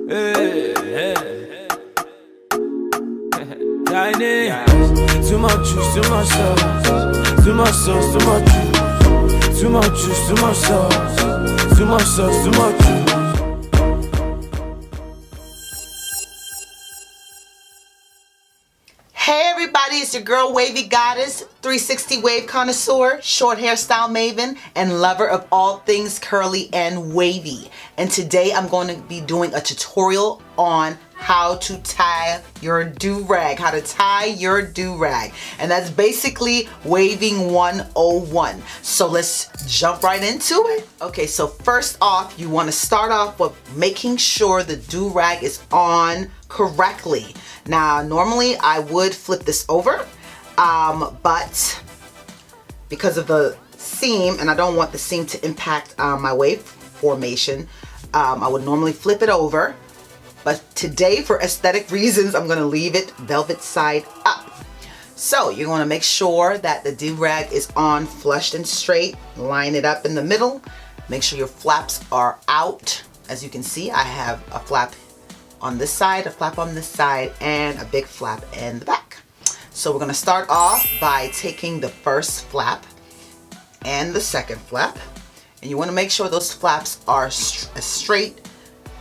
Hey, hey. Tiny. Too much juice, too much sauce. Too much sauce, too much juice. Too much juice, too much sauce. Too much sauce, too much juice. Hey everybody, it's your girl Wavee Goddess, 360 wave connoisseur, short hairstyle maven, and lover of all things curly and wavy. And today I'm going to be doing a tutorial on how to tie your do-rag, And that's basically waving 101. So let's jump right into it. Okay, so first off, you want to start off with making sure the do-rag is on correctly. Now, normally I would flip this over, but because of the seam, and I don't want the seam to impact my wave formation, I would normally flip it over. But today, for aesthetic reasons, I'm going to leave it velvet side up. So you're going to make sure that the do-rag is on flushed and straight. Line it up in the middle. Make sure your flaps are out. As you can see, I have a flap on this side, a flap on this side, and a big flap in the back. So we're going to start off by taking the first flap and the second flap. And you want to make sure those flaps are as straight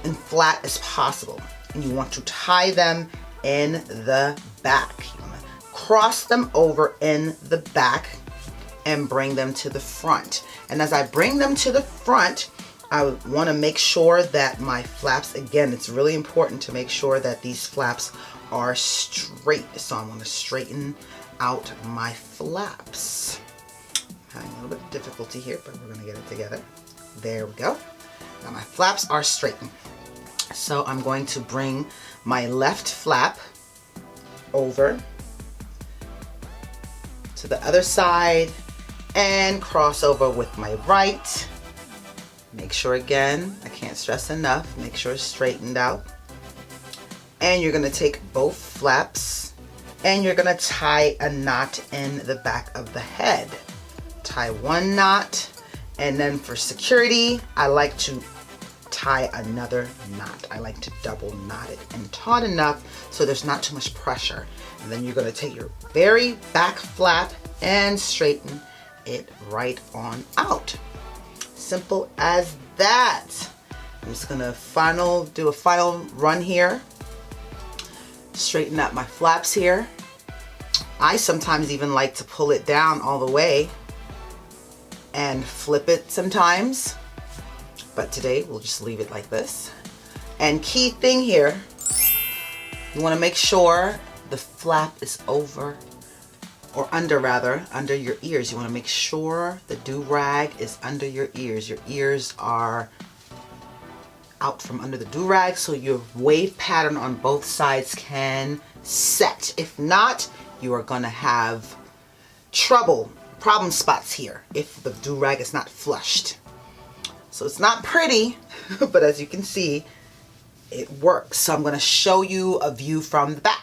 and flat as possible, and you want to tie them in the back. You want to cross them over in the back and bring them to the front. And as I bring them to the front, I want to make sure that my flaps, again, it's really important to make sure that these flaps are straight. So I want to straighten out my flaps. Having a little bit of difficulty here, but we're going to get it together. There we go. Now my flaps are straightened. So I'm going to bring my left flap over to the other side and cross over with my right. Make sure, again, I can't stress enough, make sure it's straightened out. And you're going to take both flaps and you're going to tie a knot in the back of the head. Tie one knot, and then for security, I like to tie another knot. I like to double knot it and taut enough so there's not too much pressure. And then you're going to take your very back flap and straighten it right on out. Simple as that. I'm just going to do a final run here. Straighten up my flaps here. I sometimes even like to pull it down all the way and flip it sometimes. But today we'll just leave it like this. And key thing here, you want to make sure the flap is over, or under rather, under your ears. You want to make sure the do-rag is under your ears. Your ears are out from under the do-rag so your wave pattern on both sides can set. If not, you are going to have problem spots here if the do-rag is not flushed. So it's not pretty, but as you can see, it works. So I'm going to show you a view from the back.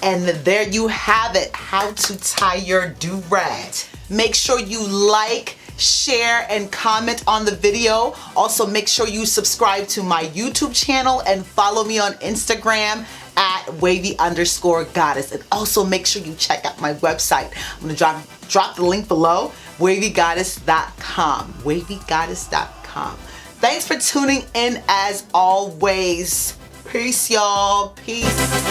And there you have it, how to tie your do-rag. Make sure you like, share, and comment on the video. Also, make sure you subscribe to my YouTube channel and follow me on Instagram at Wavee_Goddess. And also make sure you check out my website. I'm gonna drop the link below, waveegoddess.com, waveegoddess.com. Thanks for tuning in as always. Peace, y'all. Peace.